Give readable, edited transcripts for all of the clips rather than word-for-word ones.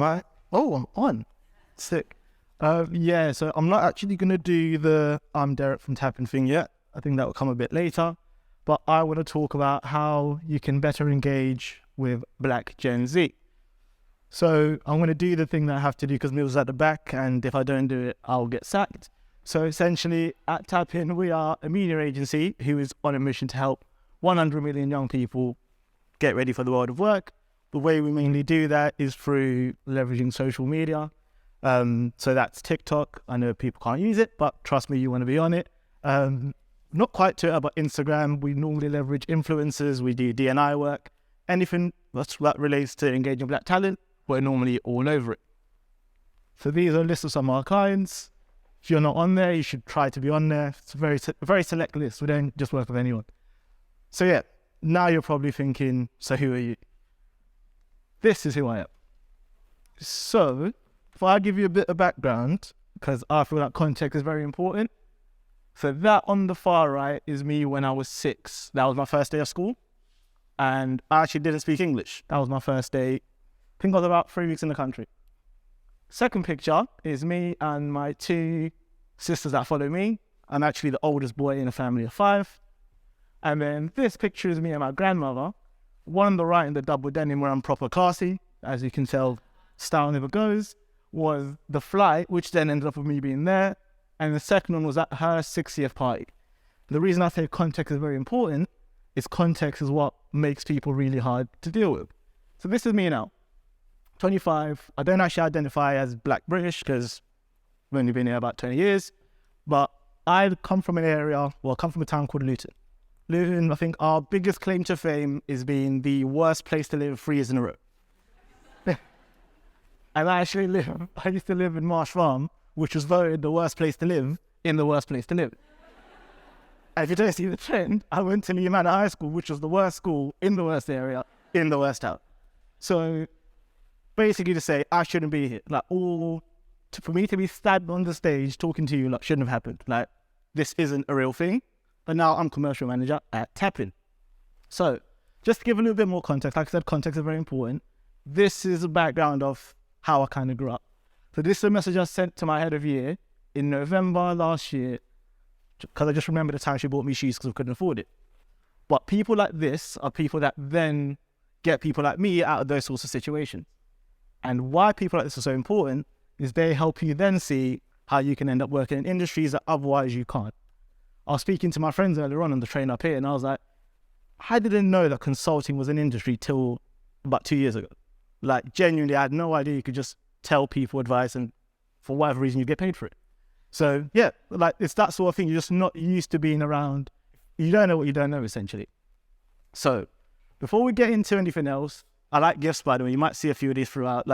I? Oh, I'm on. Sick. Yeah, so I'm not actually going to do the I'm Dereck from TapIn thing yet. I think that will come a bit later. But I want to talk about how you can better engage with Black Gen Z. So I'm going to do the thing that I have to do because Mill's at the back, and if I don't do it, I'll get sacked. So essentially, at TapIn, we are a media agency who is on a mission to help 100 million young people get ready for the world of work. The way we mainly do that is through leveraging social media. So that's TikTok. I know people can't use it, but trust me, you want to be on it. Not quite Twitter, but Instagram. We normally leverage influencers. We do D&I work. Anything that relates to engaging Black talent, we're normally all over it. So these are a list of some of our clients. If you're not on there, you should try to be on there. It's a very select list. We don't just work with anyone. So yeah, now you're probably thinking, so who are you? This is who I am. So if I give you a bit of background, because I feel like context is very important. So that on the far right is me when I was 6. That was my first day of school. And I actually didn't speak English. That was my first day. I think I was about 3 weeks in the country. Second picture is me and my 2 sisters that follow me. I'm actually the oldest boy in a family of 5. And then this picture is me and my grandmother. One on the right in the double denim where I'm proper classy. As you can tell, style never goes. Was the flight, which then ended up with me being there. And the second one was at her 60th party. The reason I say context is very important is context is what makes people really hard to deal with. So this is me now. 25. I don't actually identify as Black British because I've only been here about 20 years. But I come from an area, come from a town called Luton. Luton, I think our biggest claim to fame is being the worst place to live 3 years in a row. And I used to live in Marsh Farm, which was voted the worst place to live in the worst place to live. And if you don't see the trend, I went to Manor High School, which was the worst school in the worst area, in the worst town. So basically to say, I shouldn't be here. For me to be stabbed on the stage talking to you, shouldn't have happened. This isn't a real thing. But now I'm commercial manager at TapIn. So just to give a little bit more context, like I said, context is very important. This is a background of how I kind of grew up. So this is a message I sent to my head of year in November last year, because I just remember the time she bought me shoes because I couldn't afford it. But people like this are people that then get people like me out of those sorts of situations. And why people like this are so important is they help you then see how you can end up working in industries that otherwise you can't. I was speaking to my friends earlier on the train up here, and I was like, I didn't know that consulting was an industry till about 2 years ago. Genuinely, I had no idea you could just tell people advice and for whatever reason you get paid for it. So yeah, it's that sort of thing. You're just not used to being around. You don't know what you don't know, essentially. So before we get into anything else, I like gifts, by the way. You might see a few of these throughout.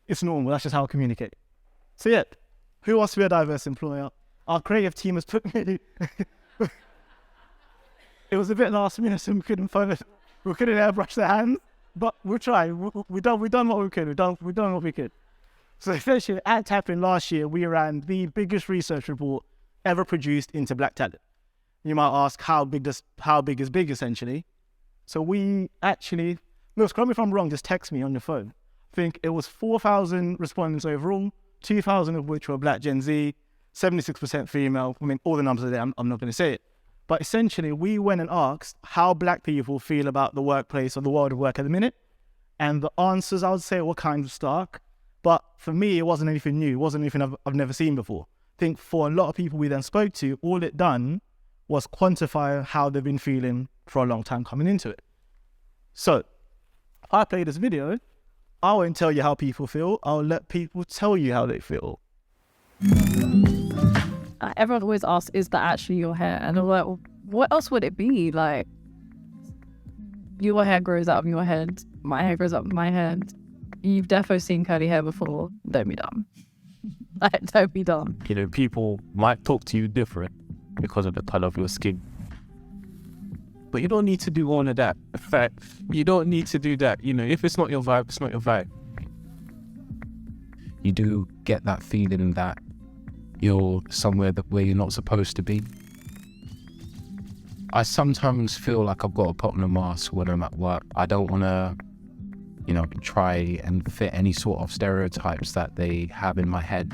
It's normal. That's just how I communicate. So yeah, who wants to be a diverse employer? Our creative team has put me... It was a bit last minute, so we couldn't airbrush their hands, but we'll try. We've done what we could. We've done what we could. So essentially, at TapIn last year, we ran the biggest research report ever produced into Black talent. You might ask, how big is big, essentially? So we actually... Look, correct me if I'm wrong, just text me on your phone. I think it was 4,000 respondents overall, 2,000 of which were Black Gen Z, 76% female. I mean, all the numbers are there. I'm not going to say it. But essentially, we went and asked how Black people feel about the workplace or the world of work at the minute. And the answers, I would say, were kind of stark. But for me, it wasn't anything new. It wasn't anything I've never seen before. I think for a lot of people we then spoke to, all it done was quantify how they've been feeling for a long time coming into it. So if I play this video, I won't tell you how people feel. I'll let people tell you how they feel. Everyone always asks, is that actually your hair? And I'm like, well, what else would it be? Your hair grows out of your head. My hair grows up of my head. You've definitely seen curly hair before. Don't be dumb. Don't be dumb. People might talk to you different because of the color of your skin. But you don't need to do all of that. In fact, you don't need to do that. If it's not your vibe, it's not your vibe. You do get that feeling that you're somewhere where you're not supposed to be. I sometimes feel like I've got to put on a mask when I'm at work. I don't want to, try and fit any sort of stereotypes that they have in my head.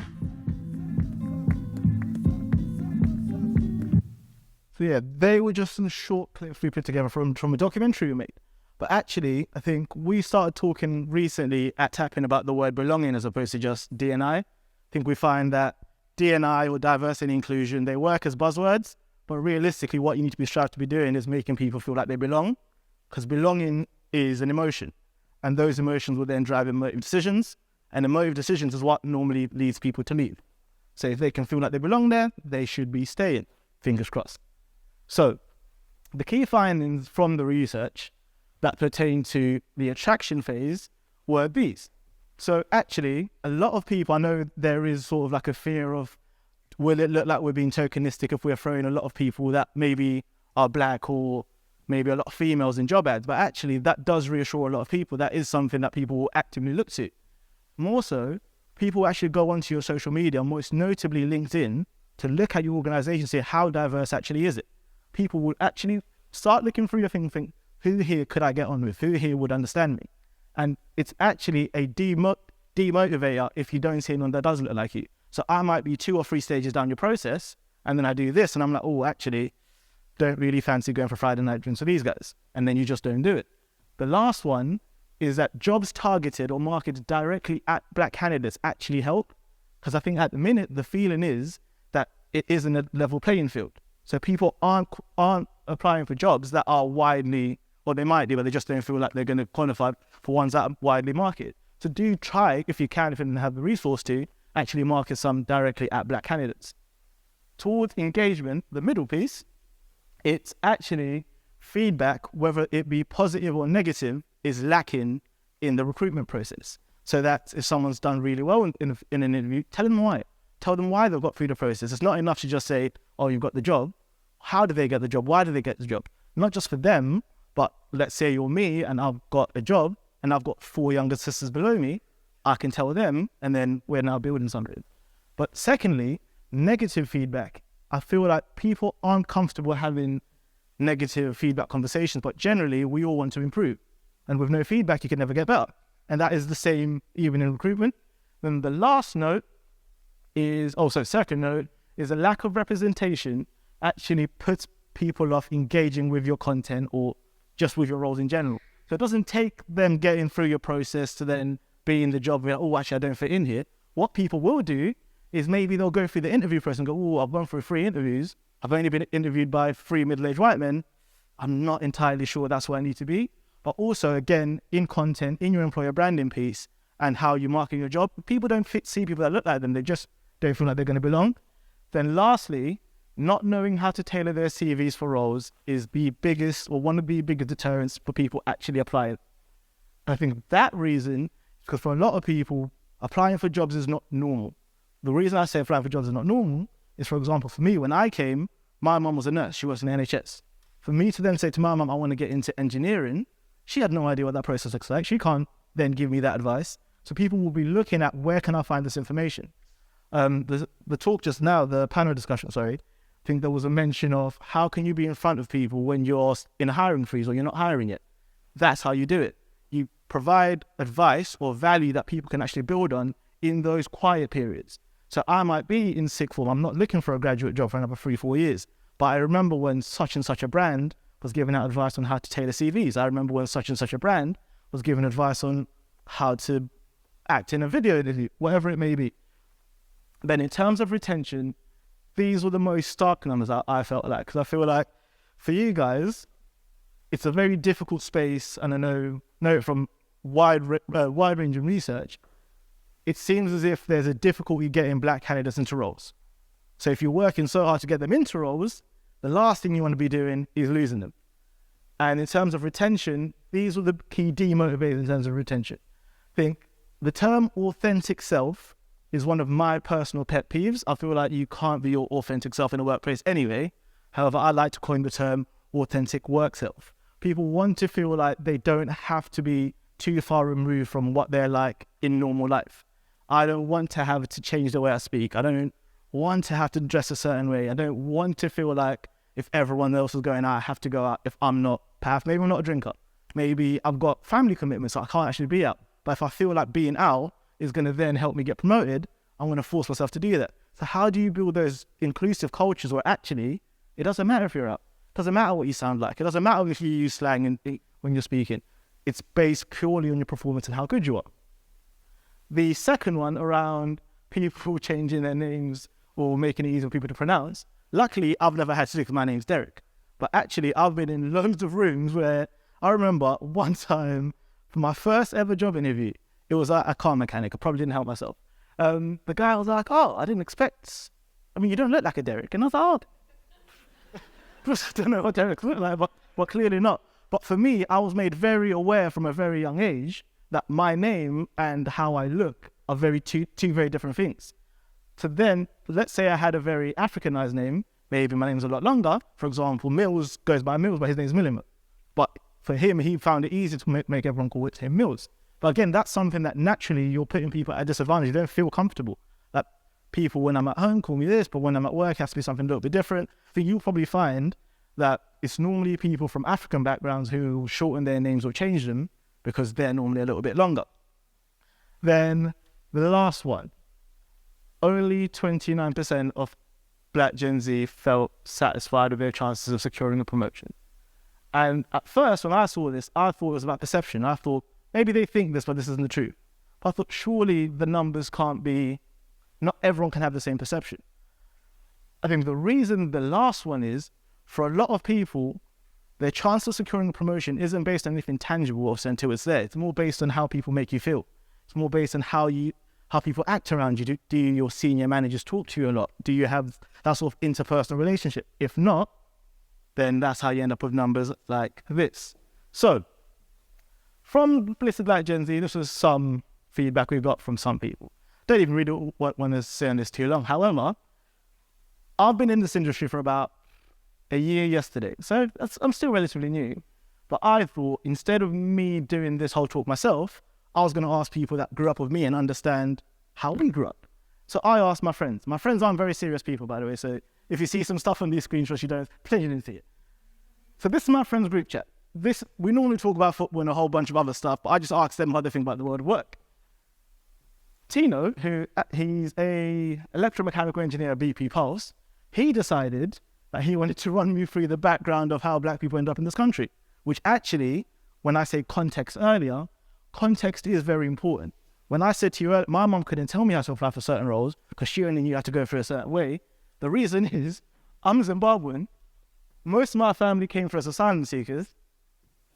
So yeah, they were just some short clips we put together from a documentary we made. But actually, I think we started talking recently at TapIn about the word belonging as opposed to just D&I. I think we find that D&I or diversity and inclusion, they work as buzzwords, but realistically what you need to be strived to be doing is making people feel like they belong, because belonging is an emotion, and those emotions will then drive emotive decisions, and emotive decisions is what normally leads people to leave. So if they can feel like they belong there, they should be staying, fingers crossed. So the key findings from the research that pertain to the attraction phase were these. So actually, a lot of people, I know there is sort of like a fear of, will it look like we're being tokenistic if we're throwing a lot of people that maybe are black or maybe a lot of females in job ads? But actually, that does reassure a lot of people. That is something that people will actively look to. More so, people actually go onto your social media, most notably LinkedIn, to look at your organization and say, how diverse actually is it? People will actually start looking through your thing and think, who here could I get on with? Who here would understand me? And it's actually a demotivator if you don't see anyone that does look like you. So I might be 2 or 3 stages down your process, and then I do this, and I'm like, oh, actually, don't really fancy going for Friday night drinks with these guys. And then you just don't do it. The last one is that jobs targeted or marketed directly at black candidates actually help. Because I think at the minute, the feeling is that it isn't a level playing field. So people aren't applying for jobs that are widely, or they might do, but they just don't feel like they're going to qualify for ones that are widely marketed. So do try, if you can, if you don't have the resource to, actually market some directly at black candidates. Towards engagement, the middle piece, it's actually feedback, whether it be positive or negative, is lacking in the recruitment process. So that if someone's done really well in an interview, tell them why. Tell them why they've got through the process. It's not enough to just say, oh, you've got the job. How did they get the job? Why did they get the job? Not just for them, but let's say you're me and I've got a job and I've got 4 younger sisters below me. I can tell them, and then we're now building something. But secondly, negative feedback. I feel like people aren't comfortable having negative feedback conversations, but generally we all want to improve. And with no feedback, you can never get better. And that is the same even in recruitment. Then the last note is, second note, is a lack of representation actually puts people off engaging with your content or just with your roles in general. So it doesn't take them getting through your process to then be in the job where, oh, actually, I don't fit in here. What people will do is maybe they'll go through the interview process and go, oh, I've gone through 3 interviews. I've only been interviewed by 3 middle-aged white men. I'm not entirely sure that's where I need to be. But also, again, in content, in your employer branding piece and how you market your job, people don't see people that look like them. They just don't feel like they're going to belong. Then lastly, not knowing how to tailor their CVs for roles is the biggest or one of the biggest deterrents for people actually applying. I think that reason, because for a lot of people, applying for jobs is not normal. The reason I say applying for jobs is not normal is, for example, for me, when I came, my mum was a nurse. She works in the NHS. For me to then say to my mum, I want to get into engineering, she had no idea what that process looks like. She can't then give me that advice. So people will be looking at, where can I find this information? The talk just now, the panel discussion, I think there was a mention of how can you be in front of people when you're in a hiring freeze or you're not hiring yet. That's how you do it. You provide advice or value that people can actually build on in those quiet periods. So I might be in sixth form. I'm not looking for a graduate job for another 3-4 years. But I remember when such and such a brand was giving out advice on how to tailor CVs. I remember when such and such a brand was giving advice on how to act in a video interview, whatever it may be. Then in terms of retention, these were the most stark numbers I felt like, because I feel like for you guys, it's a very difficult space, and I know it from wide-ranging research. It seems as if there's a difficulty getting black candidates into roles. So if you're working so hard to get them into roles, the last thing you want to be doing is losing them. And in terms of retention, these were the key demotivators in terms of retention. I think the term authentic self is one of my personal pet peeves. I feel like you can't be your authentic self in a workplace anyway. However, I like to coin the term authentic work self. People want to feel like they don't have to be too far removed from what they're like in normal life. I don't want to have to change the way I speak. I don't want to have to dress a certain way. I don't want to feel like if everyone else is going out, I have to go out if I'm not. Perhaps maybe I'm not a drinker. maybe I've got family commitments, so I can't actually be out. But if I feel like being out is going to then help me get promoted, I'm going to force myself to do that. So how do you build those inclusive cultures where actually it doesn't matter if you're out? It doesn't matter what you sound like. It doesn't matter if you use slang when you're speaking. It's based purely on your performance and how good you are. The second one around people changing their names or making it easier for people to pronounce. Luckily, I've never had to do because my name's Dereck. But actually, I've been in loads of rooms where I remember one time for my first ever job interview, it was like a car mechanic. I probably didn't help myself. The guy was like, oh, I didn't expect, you don't look like a Dereck. And I was like, oh, I don't know what Dereck look like, but clearly not. But for me, I was made very aware from a very young age that my name and how I look are two very different things. So then, let's say I had a very Africanized name, maybe my name's a lot longer. For example, Mills goes by Mills, but his name's Millimer. But for him, he found it easy to make everyone call it him Mills. But again, that's something that naturally you're putting people at a disadvantage. They don't feel comfortable. Like people, when I'm at home, call me this, but when I'm at work, it has to be something a little bit different. I think you'll probably find that it's normally people from African backgrounds who shorten their names or change them because they're normally a little bit longer. Then the last one, only 29% of Black Gen Z felt satisfied with their chances of securing a promotion. And at first, when I saw this, I thought it was about perception. I thought, maybe they think this, but this isn't the truth. But I thought, surely the numbers can't be, not everyone can have the same perception. I think the reason the last one is, for a lot of people, their chance of securing a promotion isn't based on anything tangible or until it's there. It's more based on how people make you feel. It's more based on how people act around you. Do your senior managers talk to you a lot? Do you have that sort of interpersonal relationship? If not, then that's how you end up with numbers like this. So, from Listed Black Gen Z, this was some feedback we got from some people. Don't even really want to say on this too long. However, I've been in this industry for about a year yesterday, so I'm still relatively new. But I thought, instead of me doing this whole talk myself, I was going to ask people that grew up with me and understand how we grew up. So I asked my friends. My friends aren't very serious people, by the way, so if you see some stuff on these screenshots, you don't, pretend you didn't see it. So this is my friends' group chat. We normally talk about football and a whole bunch of other stuff, but I just asked them how they think about the world of work. Tino, he's a electromechanical engineer at BP Pulse, he decided that he wanted to run me through the background of how Black people end up in this country, which actually, when I say context earlier, context is very important. When I said to you earlier, my mom couldn't tell me how to apply for certain roles because she only knew how to go through a certain way. The reason is, I'm Zimbabwean. Most of my family came for as asylum seekers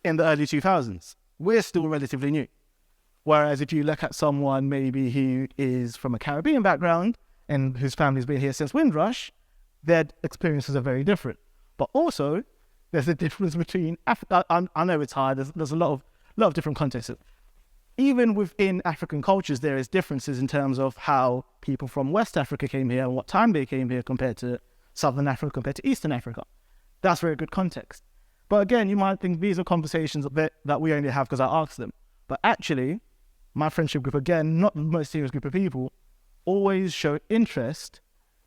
in the early 2000s. We're still relatively new. Whereas if you look at someone maybe who is from a Caribbean background and whose family's been here since Windrush, their experiences are very different. But also, there's a difference between Africa. I know it's hard. There's a lot of different contexts. Even within African cultures, there is differences in terms of how people from West Africa came here and what time they came here compared to Southern Africa, compared to Eastern Africa. That's very good context. But again, you might think these are conversations that we only have because I asked them. But actually, my friendship group, again, not the most serious group of people, always show interest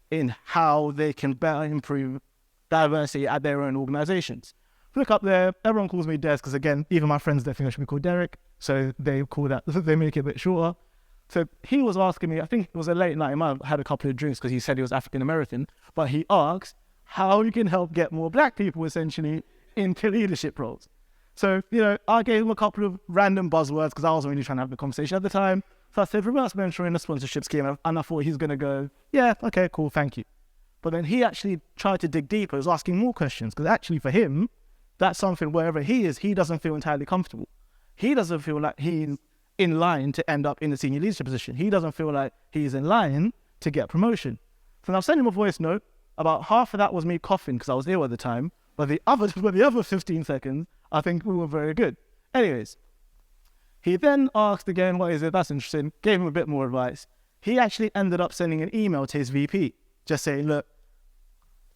in how they can better improve diversity at their own organizations. Look up there, everyone calls me Des because, again, even my friends, they think I should be called Dereck, so they call that, they make it a bit shorter. So he was asking me, I think it was a late night, I might have had a couple of drinks because he said he was African American, but he asked how you can help get more Black people essentially into leadership roles. So, I gave him a couple of random buzzwords because I wasn't really trying to have the conversation at the time. So I said, reverse mentoring, a sponsorship scheme, and I thought he's going to go, yeah, okay, cool, thank you. But then he actually tried to dig deeper, he was asking more questions, because actually for him, that's something wherever he is, he doesn't feel entirely comfortable. He doesn't feel like he's in line to end up in the senior leadership position. He doesn't feel like he's in line to get promotion. So I sent him a voice note. About half of that was me coughing because I was ill at the time. But the other 15 seconds, I think we were very good. Anyways, he then asked again, what is it? That's interesting. Gave him a bit more advice. He actually ended up sending an email to his VP, just saying, look,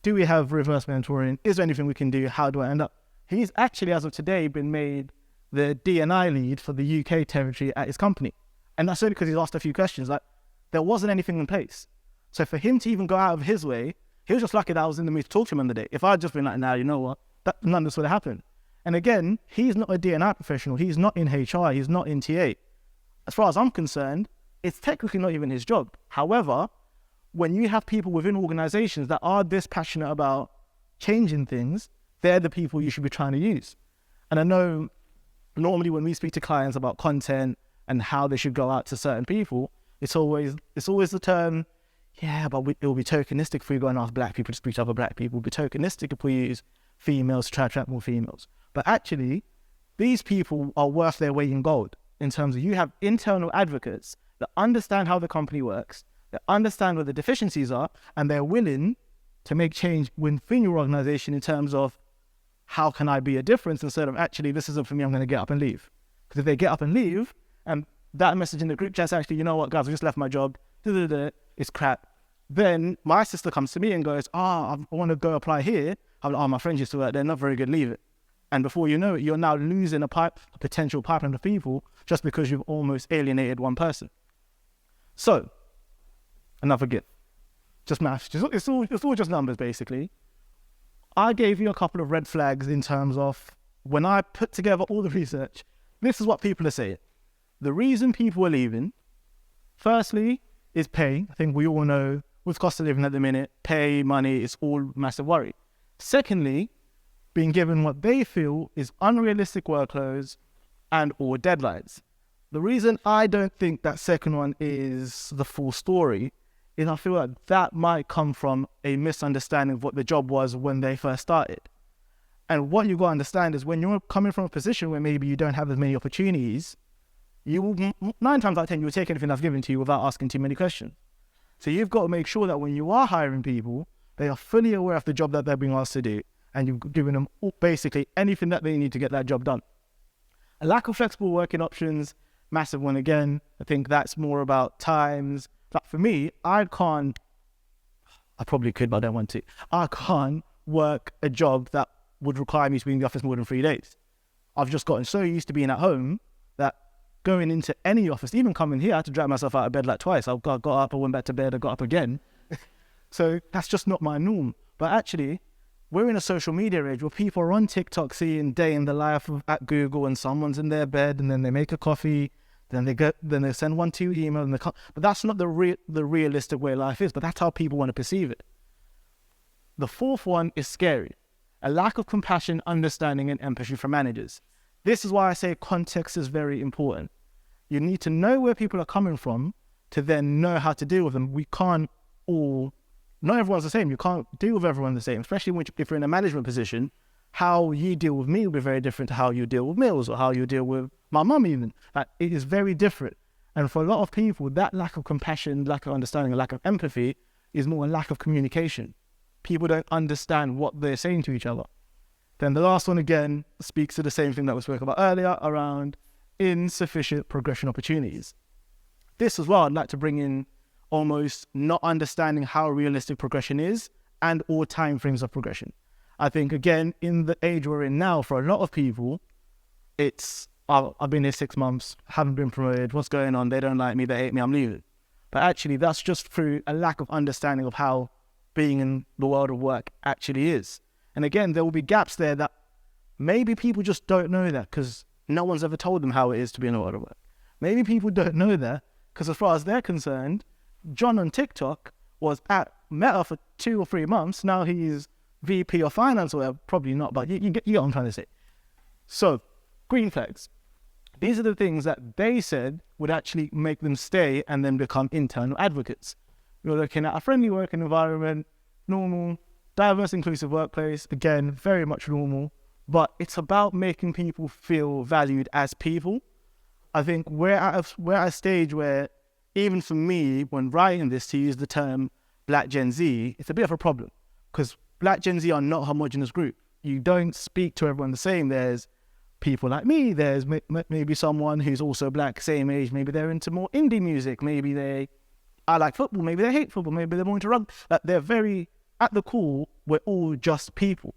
do we have reverse mentoring? Is there anything we can do? How do I end up? He's actually, as of today, been made the D&I lead for the UK territory at his company. And that's only because he's asked a few questions. Like, there wasn't anything in place. So for him to even go out of his way, he was just lucky that I was in the mood to talk to him on the day. If I had just been like, nah, you know what? None of this would have happened. And again, he's not a D&I professional. He's not in HR. He's not in TA. As far as I'm concerned, it's technically not even his job. However, when you have people within organizations that are this passionate about changing things, they're the people you should be trying to use. And I know normally when we speak to clients about content and how they should go out to certain people, it's always the term, yeah, but it will be tokenistic if we go and ask black people to speak to other black people. It will be tokenistic if we use females to try to attract more females. But actually, these people are worth their weight in gold in terms of you have internal advocates that understand how the company works, that understand what the deficiencies are, and they're willing to make change within your organization in terms of how can I be a difference instead of actually, this isn't for me, I'm going to get up and leave. Because if they get up and leave, and that message in the group chat's actually, you know what, guys, I just left my job, it's crap. Then my sister comes to me and goes, I want to go apply here. I'm like, my friends used to work there, not very good, leave it. And before you know it, you're now losing a potential pipeline of people just because you've almost alienated one person. So, another gift. Just maths. It's all just numbers, basically. I gave you a couple of red flags in terms of when I put together all the research, this is what people are saying. The reason people are leaving, firstly, is pay. I think we all know with cost of living at the minute, pay, money is all massive worry. Secondly, being given what they feel is unrealistic workloads and or deadlines. The reason I don't think that second one is the full story is I feel like that might come from a misunderstanding of what the job was when they first started. And what you've got to understand is when you're coming from a position where maybe you don't have as many opportunities, you will, 9 times out of 10, you'll take anything that's given to you without asking too many questions. So you've got to make sure that when you are hiring people, they are fully aware of the job that they're being asked to do, and you've given them basically anything that they need to get that job done. A lack of flexible working options, massive one again. I think that's more about times. Like for me, I probably could, but I don't want to. I can't work a job that would require me to be in the office more than 3 days. I've just gotten so used to being at home that going into any office, even coming here, I had to drag myself out of bed like twice. I got up, I went back to bed, I got up again. So that's just not my norm. But actually, we're in a social media age where people are on TikTok seeing day in the life at Google, and someone's in their bed and then they make a coffee, then they send 1-2 emails, and but that's not the realistic way life is, but that's how people want to perceive it. The fourth one is scary. A lack of compassion, understanding, and empathy from managers. This is why I say context is very important. You need to know where people are coming from to then know how to deal with them. Not everyone's the same. You can't deal with everyone the same, especially if you're in a management position. How you deal with me will be very different to how you deal with Mills or how you deal with my mum even. Like, it is very different. And for a lot of people, that lack of compassion, lack of understanding, lack of empathy is more a lack of communication. People don't understand what they're saying to each other. Then the last one, again, speaks to the same thing that we spoke about earlier around insufficient progression opportunities. This as well, I'd like to bring in almost not understanding how realistic progression is and or timeframes of progression. I think, again, in the age we're in now, for a lot of people, it's, I've been here 6 months, haven't been promoted, what's going on, they don't like me, they hate me, I'm leaving. But actually, that's just through a lack of understanding of how being in the world of work actually is. And again, there will be gaps there that maybe people just don't know that because no one's ever told them how it is to be in the world of work. Maybe people don't know that because as far as they're concerned, John on TikTok was at Meta for 2 or 3 months. Now he's VP of finance or whatever. Probably not, but you get what I'm trying to say. So, green flags. These are the things that they said would actually make them stay and then become internal advocates. You're looking at a friendly working environment, normal, diverse, inclusive workplace. Again, very much normal. But it's about making people feel valued as people. I think we're at a stage where, even for me, when writing this, to use the term Black Gen Z, it's a bit of a problem because Black Gen Z are not a homogenous group. You don't speak to everyone the same. There's people like me. There's maybe someone who's also Black, same age. Maybe they're into more indie music. Maybe I like football. Maybe they hate football. Maybe they're more into rugby. Like, they're very, at the core, we're all just people.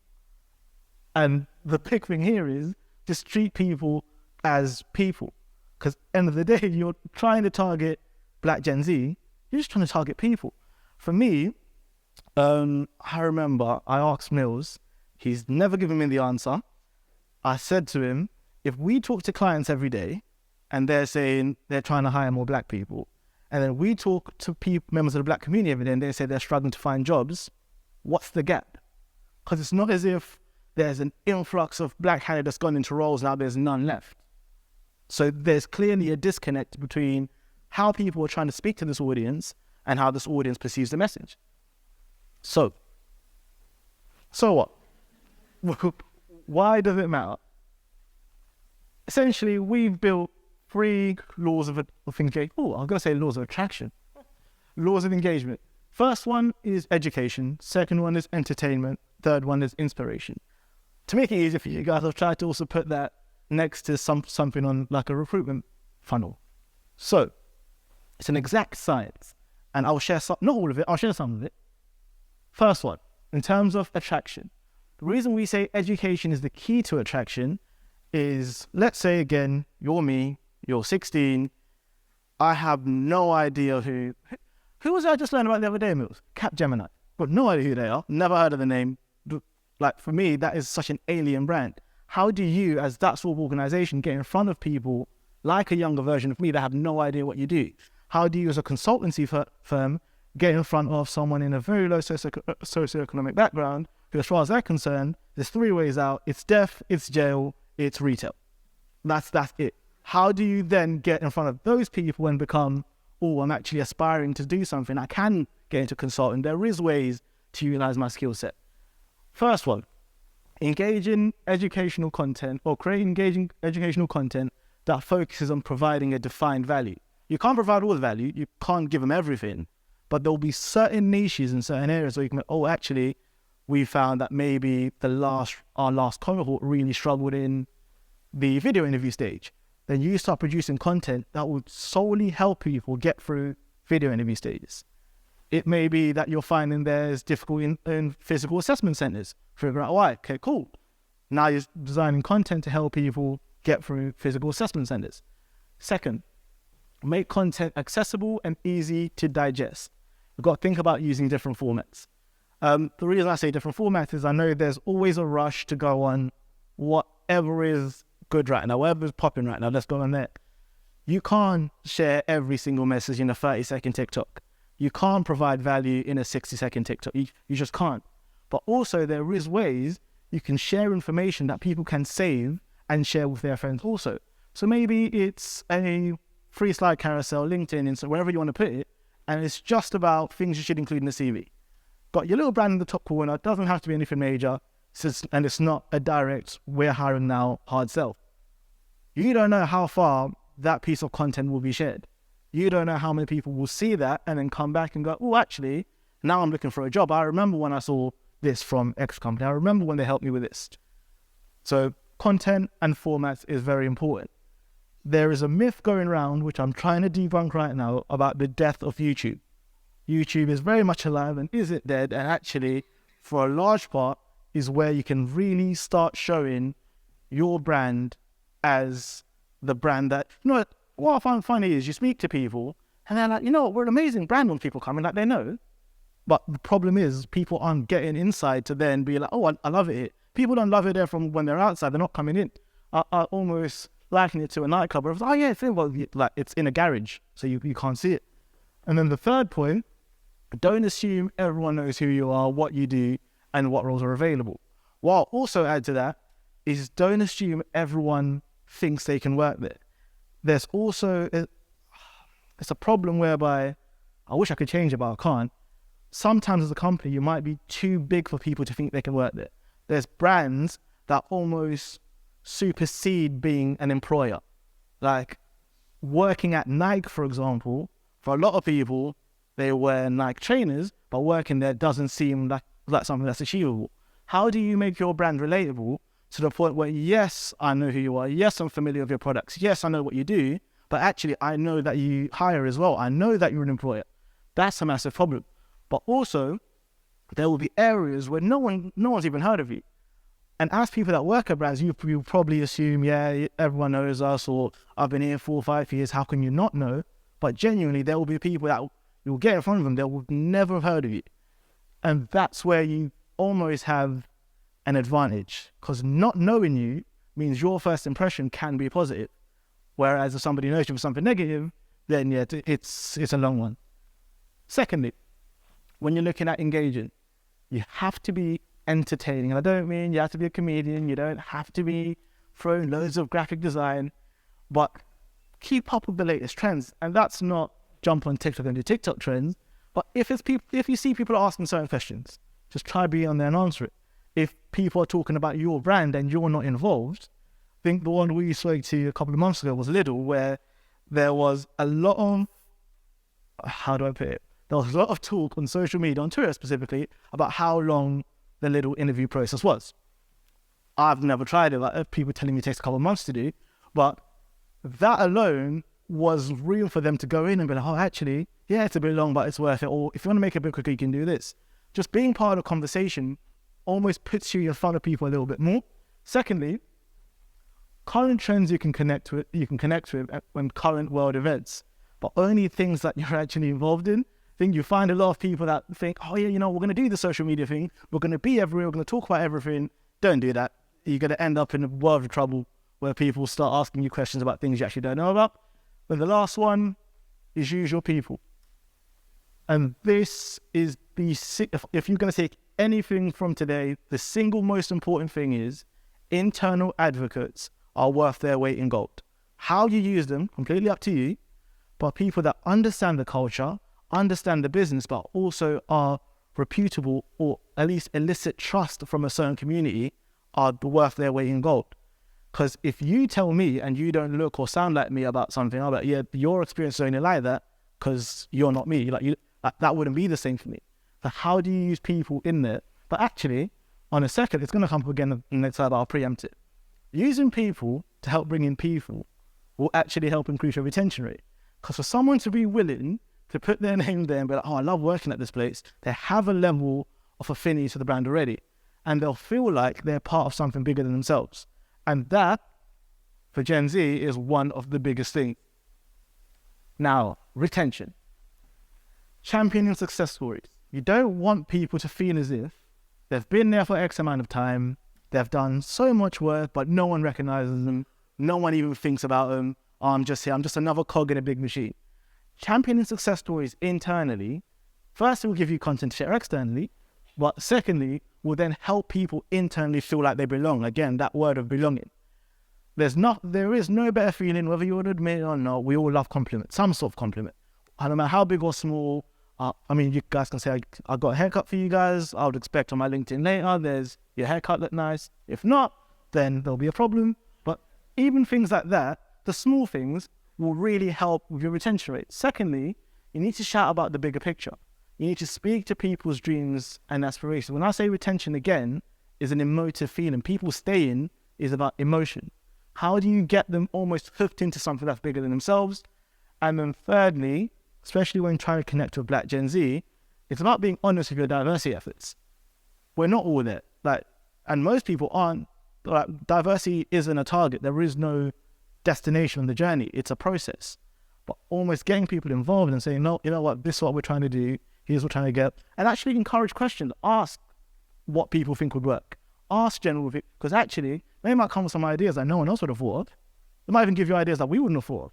And the big thing here is just treat people as people. Because end of the day, you're trying to target Black Gen Z, you're just trying to target people. For me, I remember I asked Mills, he's never given me the answer. I said to him, if we talk to clients every day and they're saying they're trying to hire more black people, and then we talk to members of the black community every day and they say they're struggling to find jobs, what's the gap? Because it's not as if there's an influx of black candidates gone into roles, now there's none left. So there's clearly a disconnect between how people are trying to speak to this audience and how this audience perceives the message. So what? Why does it matter? Essentially, we've built 3 laws of engagement. Oh, I'm going to say laws of attraction. Laws of engagement. First one is education. Second one is entertainment. Third one is inspiration. To make it easier for you guys, I've tried to also put that next to something on like a recruitment funnel. So it's an exact science, and I'll share some, not all of it, I'll share some of it. First one, in terms of attraction. The reason we say education is the key to attraction is, let's say again, you're me, you're 16, I have no idea who was I just learned about the other day, Mills? Capgemini. Got no idea who they are, never heard of the name. Like for me, that is such an alien brand. How do you, as that sort of organization, get in front of people like a younger version of me that have no idea what you do? How do you, as a consultancy firm, get in front of someone in a very low socioeconomic background, who, as far as they're concerned, there's 3 ways out: it's death, it's jail, it's retail. That's it. How do you then get in front of those people and become, oh, I'm actually aspiring to do something, I can get into consulting? There is ways to utilize my skill set. First one, engage in educational content, or create engaging educational content that focuses on providing a defined value. You can't provide all the value, you can't give them everything, but there'll be certain niches in certain areas where you can, oh, actually, we found that maybe our last cohort really struggled in the video interview stage. Then you start producing content that will solely help people get through video interview stages. It may be that you're finding there's difficulty in physical assessment centers. Figure out why. Okay, cool. Now you're designing content to help people get through physical assessment centers. Second, make content accessible and easy to digest. We've got to think about using different formats. The reason I say different formats is I know there's always a rush to go on whatever is good right now, whatever is popping right now, let's go on there. You can't share every single message in a 30-second TikTok. You can't provide value in a 60-second TikTok. You just can't. But also there is ways you can share information that people can save and share with their friends also. So maybe it's a 3-slide carousel, LinkedIn, Insta, wherever you want to put it, and it's just about things you should include in the CV. Got your little brand in the top corner, it doesn't have to be anything major, and it's not a direct, we're hiring now, hard sell. You don't know how far that piece of content will be shared. You don't know how many people will see that and then come back and go, oh, actually, now I'm looking for a job. I remember when I saw this from X company. I remember when they helped me with this. So content and formats is very important. There is a myth going around, which I'm trying to debunk right now, about the death of YouTube. YouTube is very much alive and isn't dead, and actually, for a large part, is where you can really start showing your brand as the brand that, you know, what I find funny is you speak to people and they're like, you know what, we're an amazing brand when people come in, like they know. But the problem is people aren't getting inside to then be like, oh, I love it here. People don't love it there from when they're outside, they're not coming in. I almost liken it to a nightclub where it's like, oh yeah, like it's in a garage, so you can't see it. And then the third point, don't assume everyone knows who you are, what you do, and what roles are available. What I'll also add to that is don't assume everyone thinks they can work there. There's also, it's a problem whereby, I wish I could change it, but I can't. Sometimes as a company, you might be too big for people to think they can work there. There's brands that almost supersede being an employer. Like working at Nike, for example, for a lot of people, they wear Nike trainers, but working there doesn't seem like something that's achievable. How do you make your brand relatable to the point where, yes, I know who you are, yes, I'm familiar with your products, yes, I know what you do, but actually I know that you hire as well. I know that you're an employer. That's a massive problem. But also, there will be areas where no one's even heard of you. And as people that work at brands, you probably assume, yeah, everyone knows us, or I've been here 4 or 5 years, how can you not know? But genuinely, there will be people that you'll get in front of them, they will never have heard of you. And that's where you almost have an advantage, because not knowing you means your first impression can be positive. Whereas if somebody knows you for something negative, then yeah, it's a long one. Secondly, when you're looking at engaging, you have to be entertaining. And I don't mean you have to be a comedian, you don't have to be throwing loads of graphic design, but keep up with the latest trends. And that's not jump on TikTok and do TikTok trends, but if you see people asking certain questions, just try be on there and answer it. If people are talking about your brand and you're not involved, I think the one we spoke to a couple of months ago was Lidl, where there was a lot of, how do I put it? There was a lot of talk on social media, on Twitter specifically, about how long the Lidl interview process was. I've never tried it. Like, people telling me it takes a couple of months to do, but that alone was real for them to go in and be like, oh, actually, yeah, it's a bit long, but it's worth it. Or if you want to make it a bit quicker, you can do this. Just being part of the conversation almost puts you in front of people a little bit more. Secondly, current trends you can connect with when current world events, but only things that you're actually involved in. I think you find a lot of people that think, oh yeah, we're going to do the social media thing. We're going to be everywhere. We're going to talk about everything. Don't do that. You're going to end up in a world of trouble where people start asking you questions about things you actually don't know about. Then the last one is use your people. And this is if you're going to take anything from today, the single most important thing is internal advocates are worth their weight in gold. How you use them, completely up to you, but people that understand the culture, understand the business, but also are reputable or at least elicit trust from a certain community are worth their weight in gold. Because if you tell me and you don't look or sound like me about something, I'll be like, yeah, your experience is only like that because you're not me. That wouldn't be the same for me. So how do you use people in there? But actually, on a second, it's going to come up again in the next slide, but I'll preempt it. Using people to help bring in people will actually help increase your retention rate. Because for someone to be willing to put their name there and be like, oh, I love working at this place, they have a level of affinity to the brand already. And they'll feel like they're part of something bigger than themselves. And that, for Gen Z, is one of the biggest things. Now, retention. Championing success stories. You don't want people to feel as if they've been there for X amount of time, they've done so much work, but no one recognizes them, no one even thinks about them. Oh, I'm just here, I'm just another cog in a big machine. Championing success stories internally, first it will give you content to share externally, but secondly, will then help people internally feel like they belong. Again, that word of belonging. There is no better feeling, whether you would admit it or not. We all love compliments, some sort of compliment. No matter how big or small. You guys can say, I got a haircut for you guys. I would expect on my LinkedIn later, there's your haircut look nice. If not, then there'll be a problem. But even things like that, the small things will really help with your retention rate. Secondly, you need to shout about the bigger picture. You need to speak to people's dreams and aspirations. When I say retention, again, is an emotive feeling. People staying is about emotion. How do you get them almost hooked into something that's bigger than themselves? And then thirdly, especially when trying to connect with Black Gen Z, it's about being honest with your diversity efforts. We're not all there. And most people aren't. Diversity isn't a target. There is no destination on the journey. It's a process. But almost getting people involved and saying, no, you know what, this is what we're trying to do. Here's what we're trying to get. And actually encourage questions. Ask what people think would work. Ask general, because actually, they might come with some ideas that no one else would have thought of. They might even give you ideas that we wouldn't have thought of.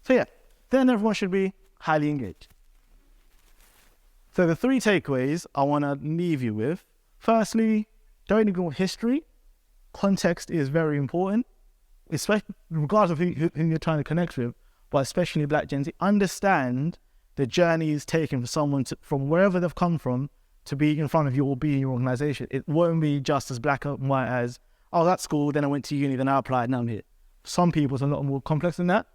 So yeah, then everyone should be highly engaged. So the 3 takeaways I want to leave you with. Firstly, don't ignore history. Context is very important, especially regardless of who you're trying to connect with, but especially Black Gen Z. Understand the journey is taken for someone from wherever they've come from to be in front of you or be in your organization. It won't be just as black and white as, oh, that's cool, then I went to uni, then I applied, now I'm here. Some people, it's a lot more complex than that.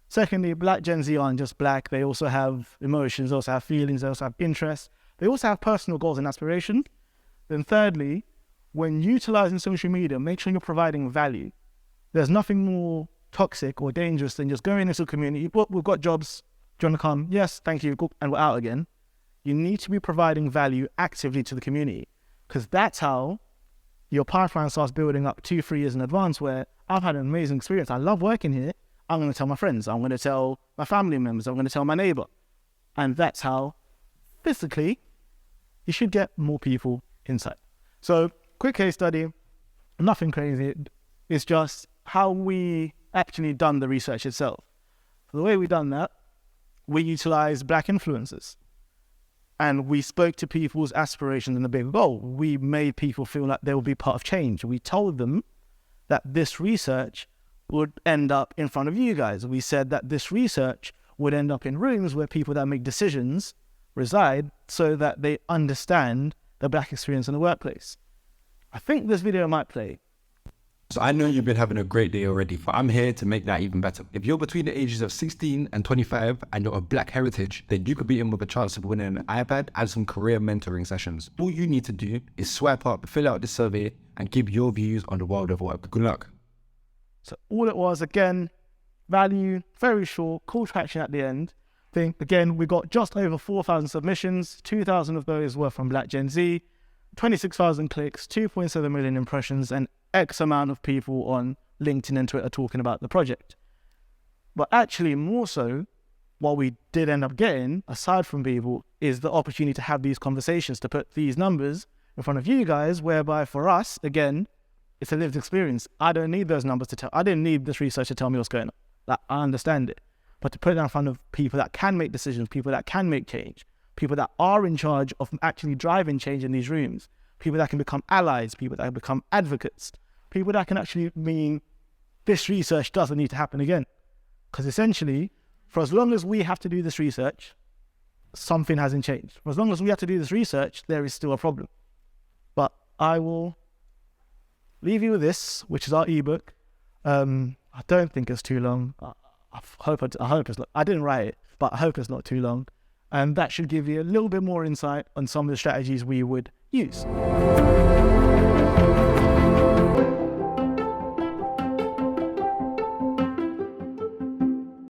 Secondly, Black Gen Z aren't just black. They also have emotions, they also have feelings, they also have interests. They also have personal goals and aspirations. Then thirdly, when utilizing social media, make sure you're providing value. There's nothing more toxic or dangerous than just going into a community. Well, we've got jobs. Do you want to come? Yes, thank you. Go, and we're out again. You need to be providing value actively to the community, because that's how your pipeline starts building up 2-3 years in advance, where I've had an amazing experience. I love working here. I'm going to tell my friends. I'm going to tell my family members. I'm going to tell my neighbor. And that's how, physically, you should get more people inside. So, quick case study. Nothing crazy. It's just how we actually done the research itself. The way we done that, we utilized Black influencers. And we spoke to people's aspirations and the big goal. We made people feel like they will be part of change. We told them that this research would end up in front of you guys. We said that this research would end up in rooms where people that make decisions reside so that they understand the Black experience in the workplace. I think this video might play. So I know you've been having a great day already, but I'm here to make that even better. If you're between the ages of 16 and 25 and you're of Black heritage, then you could be in with a chance of winning an iPad and some career mentoring sessions. All you need to do is swipe up, fill out this survey, and give your views on the world of work. Good luck. So all it was, again, value, very short, call to action at the end. Again, we got just over 4,000 submissions, 2,000 of those were from Black Gen Z, 26,000 clicks, 2.7 million impressions, and X amount of people on LinkedIn and Twitter talking about the project. But actually more so, what we did end up getting, aside from people, is the opportunity to have these conversations, to put these numbers in front of you guys, whereby for us, again, it's a lived experience. I don't need those numbers to tell. I didn't need this research to tell me what's going on. Like, I understand it. But to put it in front of people that can make decisions, people that can make change, people that are in charge of actually driving change in these rooms, people that can become allies, people that can become advocates, people that can actually mean this research doesn't need to happen again. Because essentially, for as long as we have to do this research, something hasn't changed. For as long as we have to do this research, there is still a problem. But I will leave you with this, which is our ebook. I don't think it's too long. I hope it's not. I didn't write it, but I hope it's not too long. And that should give you a little bit more insight on some of the strategies we would use.